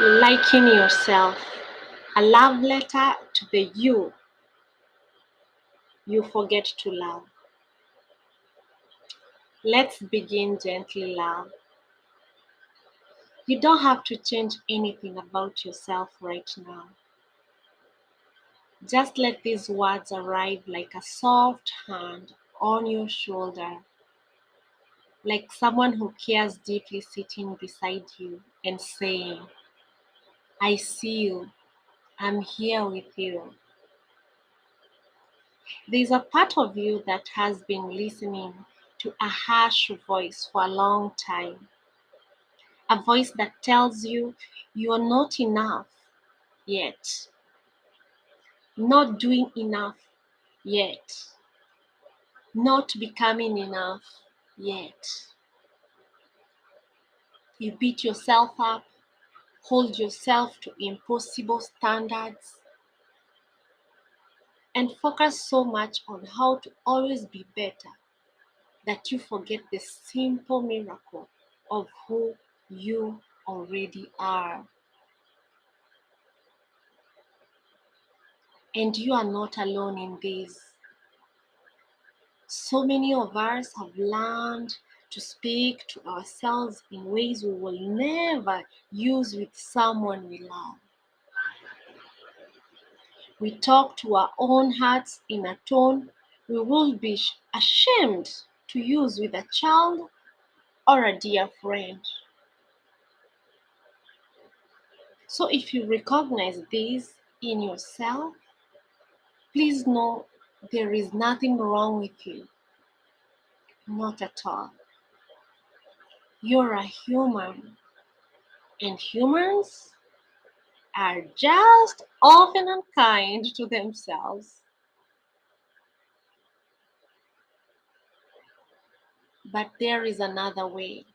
Liking yourself. A love letter to the you forget to love. Let's begin gently, love. You don't have to change anything about yourself right now. Just let these words arrive like a soft hand on your shoulder, like someone who cares deeply sitting beside you and saying, I see you, I'm here with you. There's a part of you that has been listening to a harsh voice for a long time, a voice that tells you you are not enough yet, not doing enough yet, not becoming enough yet. You beat yourself up, hold yourself to impossible standards, and focus so much on how to always be better that you forget the simple miracle of who you already are. And you are not alone in this. So many of us have learned to speak to ourselves in ways we will never use with someone we love. We talk to our own hearts in a tone we will be ashamed to use with a child or a dear friend. So if you recognize this in yourself, please know there is nothing wrong with you. Not at all. You're a human, and humans are just often unkind to themselves. But there is another way.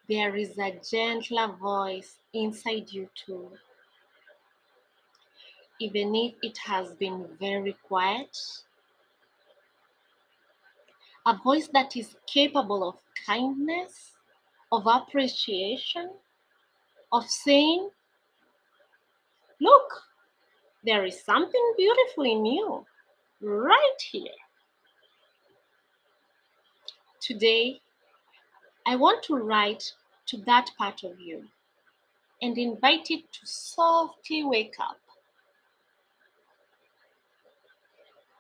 There is a gentler voice inside you too, even if it has been very quiet. A voice that is capable of kindness, of appreciation, of saying, look, there is something beautiful in you right here. Today, I want to write to that part of you and invite it to softly wake up.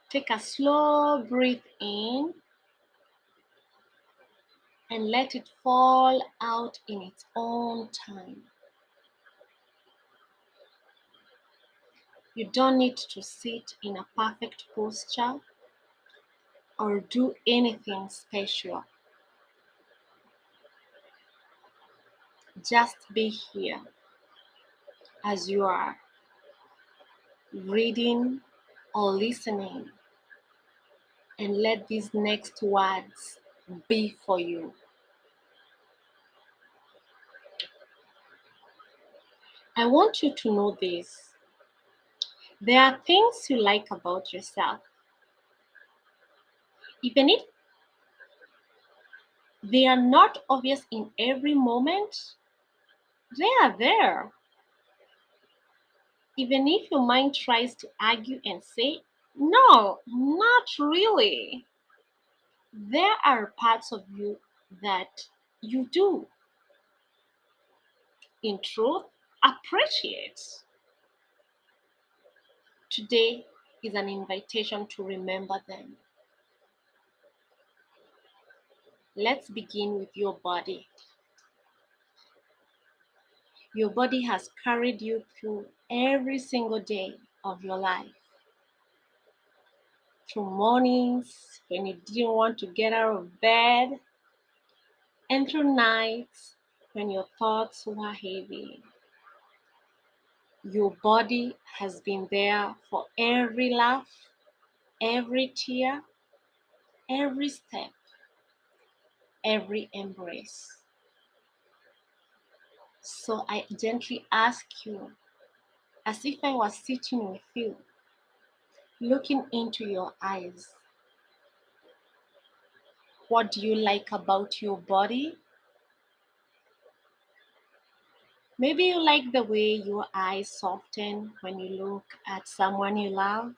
Take a slow breath in and let it fall out in its own time. You don't need to sit in a perfect posture or do anything special. Just be here as you are, reading or listening, and let these next words be for you. I want you to know this. There are things you like about yourself, even if they are not obvious in every moment, they are there. Even if your mind tries to argue and say, no, not really, there are parts of you that you do, in truth, appreciate. Today is an invitation to remember them. Let's begin with your body. Your body has carried you through every single day of your life. Through mornings when you didn't want to get out of bed, and through nights when your thoughts were heavy. Your body has been there for every laugh, every tear, every step, every embrace. So I gently ask you, as if I was sitting with you, looking into your eyes, what do you like about your body? Maybe you like the way your eyes soften when you look at someone you love.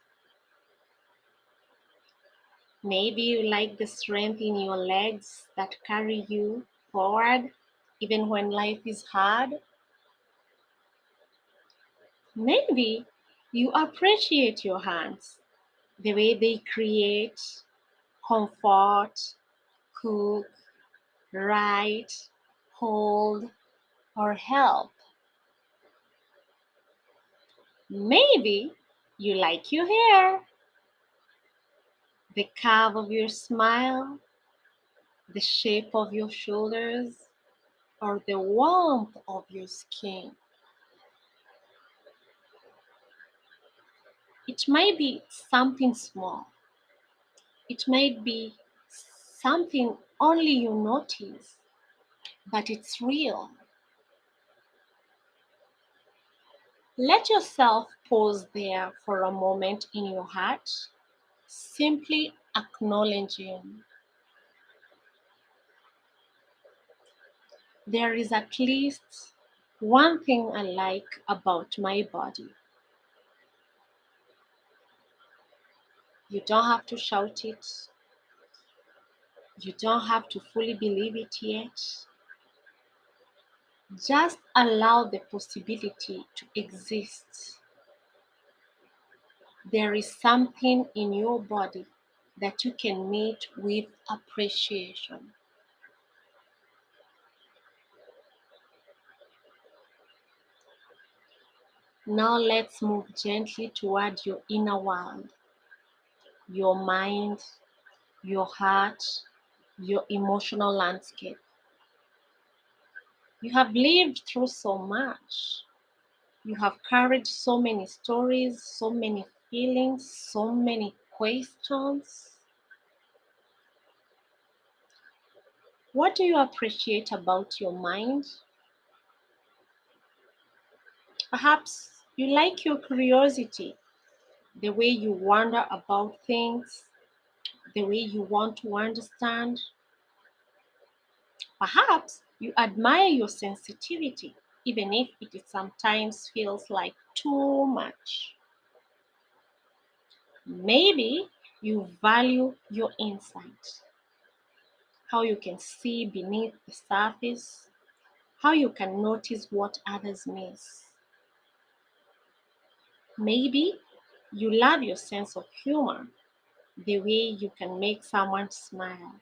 Maybe you like the strength in your legs that carry you forward even when life is hard. Maybe you appreciate your hands, the way they create comfort, cook, write, hold, or help. Maybe you like your hair, the curve of your smile, the shape of your shoulders, or the warmth of your skin. It might be something small, it might be something only you notice, but it's real. Let yourself pause there for a moment in your heart, simply acknowledging there is at least one thing I like about my body. You don't have to shout it, you don't have to fully believe it yet. Just allow the possibility to exist. There is something in your body that you can meet with appreciation. Now let's move gently toward your inner world, your mind, your heart, your emotional landscape. You have lived through so much. You have carried so many stories, so many feelings, so many questions. What do you appreciate about your mind? Perhaps you like your curiosity, the way you wonder about things, the way you want to understand. Perhaps you admire your sensitivity, even if it sometimes feels like too much. Maybe you value your insight, how you can see beneath the surface, how you can notice what others miss. Maybe you love your sense of humor, the way you can make someone smile.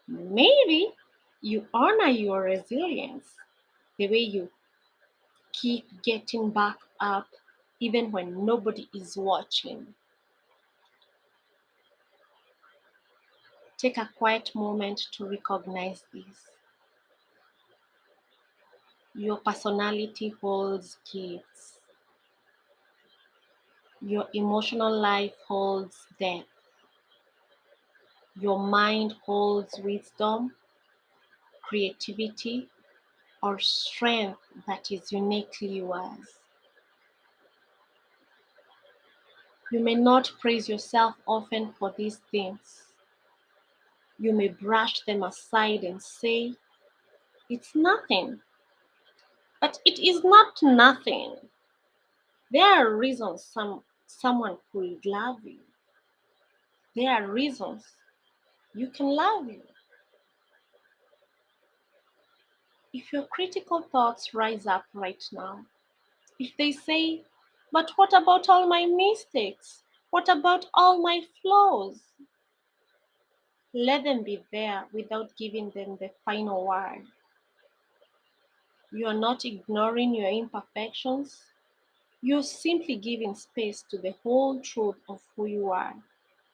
Maybe you honor your resilience, the way you keep getting back up even when nobody is watching. Take a quiet moment to recognize this. Your personality holds gifts. Your emotional life holds depth. Your mind holds wisdom, creativity, or strength that is uniquely yours. You may not praise yourself often for these things. You may brush them aside and say, it's nothing. But it is not nothing. There are reasons someone could love you. There are reasons you can love you. If your critical thoughts rise up right now, if they say, but what about all my mistakes? What about all my flaws? Let them be there without giving them the final word. You are not ignoring your imperfections. You're simply giving space to the whole truth of who you are,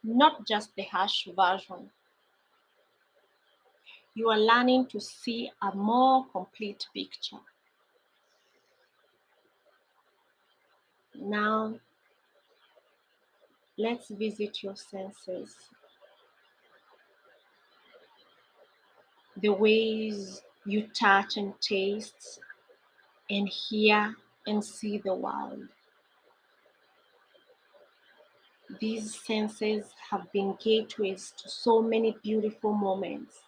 not just the harsh version. You are learning to see a more complete picture. Now, let's visit your senses, the ways you touch and taste and hear and see the world. These senses have been gateways to so many beautiful moments,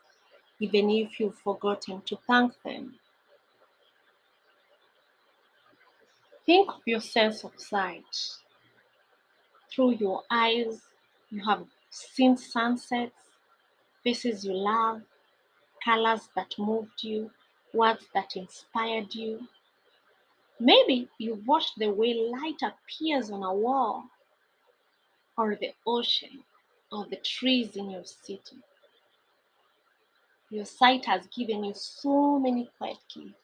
even if you've forgotten to thank them. Think of your sense of sight. Through your eyes, you have seen sunsets, faces you love, colors that moved you, words that inspired you. Maybe you've watched the way light appears on a wall, or the ocean, or the trees in your city. Your sight has given you so many quiet gifts.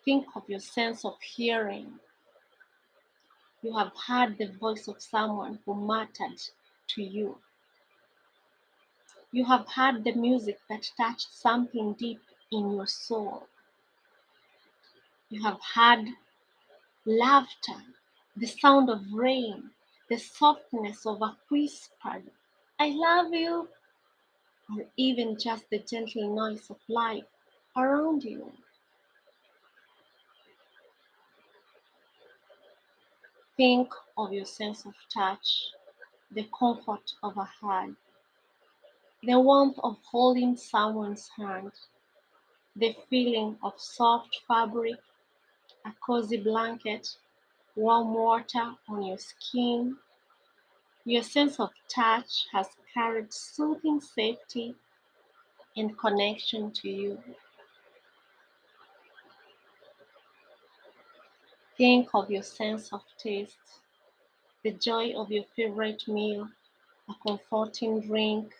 Think of your sense of hearing. You have heard the voice of someone who mattered to you. You have heard the music that touched something deep in your soul. You have heard laughter, the sound of rain, the softness of a whisper, I love you, or even just the gentle noise of life around you. Think of your sense of touch, the comfort of a hug, the warmth of holding someone's hand, the feeling of soft fabric, a cozy blanket, warm water on your skin. Your sense of touch has carried soothing safety and connection to you. Think of your sense of taste, the joy of your favorite meal, a comforting drink,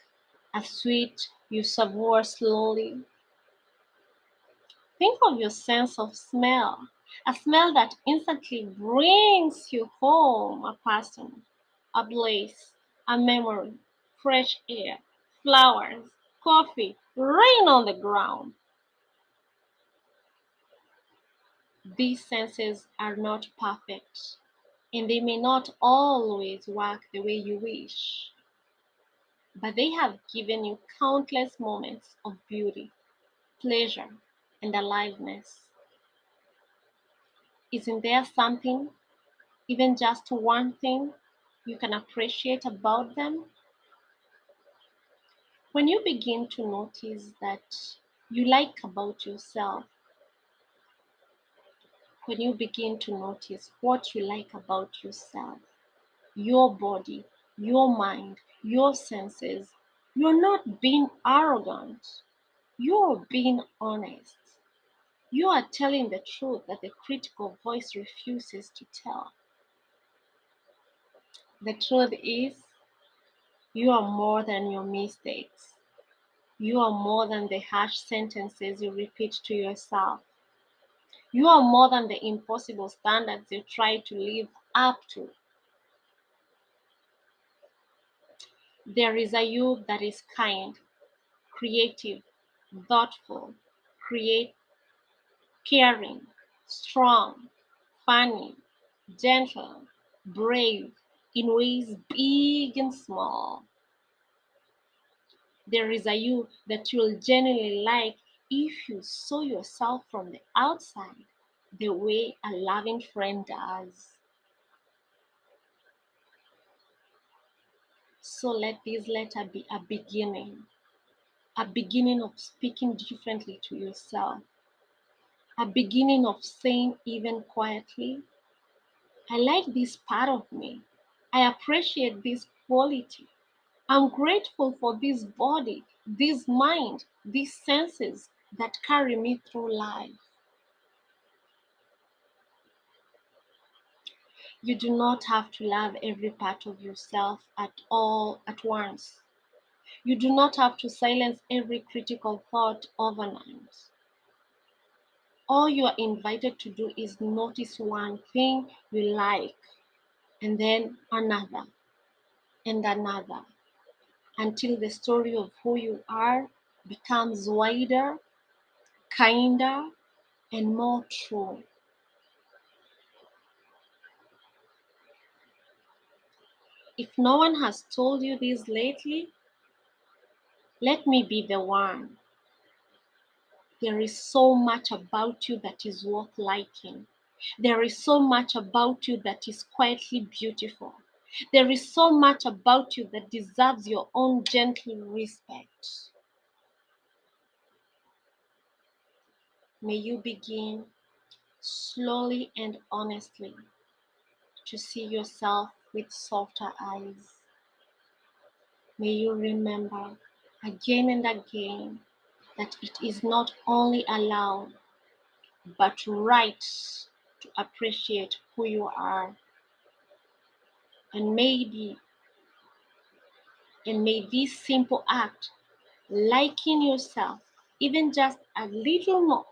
a sweet you savour slowly. Think of your sense of smell, a smell that instantly brings you home, a person, a place, a memory, fresh air, flowers, coffee, rain on the ground. These senses are not perfect, and they may not always work the way you wish, but they have given you countless moments of beauty, pleasure, and aliveness. Isn't there something, even just one thing, you can appreciate about them? When you begin to notice that you like about yourself, when you begin to notice what you like about yourself, your body, your mind, your senses, you're not being arrogant. You're being honest. You are telling the truth that the critical voice refuses to tell. The truth is, you are more than your mistakes. You are more than the harsh sentences you repeat to yourself. You are more than the impossible standards you try to live up to. There is a you that is kind, creative, thoughtful, create, caring, strong, funny, gentle, brave, in ways big and small. There is a you that you'll genuinely like if you saw yourself from the outside, the way a loving friend does. So let this letter be a beginning of speaking differently to yourself, a beginning of saying even quietly, I like this part of me. I appreciate this quality. I'm grateful for this body, this mind, these senses that carry me through life. You do not have to love every part of yourself at once. You do not have to silence every critical thought overnight. All you are invited to do is notice one thing you like, and then another, and another, until the story of who you are becomes wider, kinder, and more true. If no one has told you this lately, let me be the one. There is so much about you that is worth liking. There is so much about you that is quietly beautiful. There is so much about you that deserves your own gentle respect. May you begin slowly and honestly, to see yourself with softer eyes. May you remember again and again that it is not only allowed but right to appreciate who you are, and maybe and may this simple act, liking yourself even just a little more,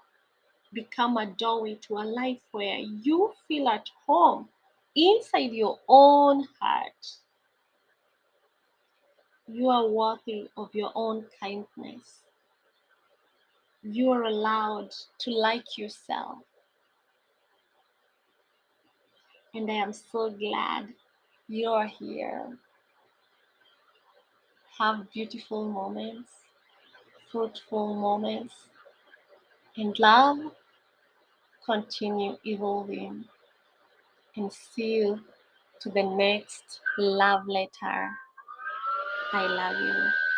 become a doorway to a life where you feel at home inside your own heart. You are worthy of your own kindness. You are allowed to like yourself. And I am so glad you're here. Have beautiful moments, fruitful moments, and love continue evolving. And see you to the next love letter. I love you.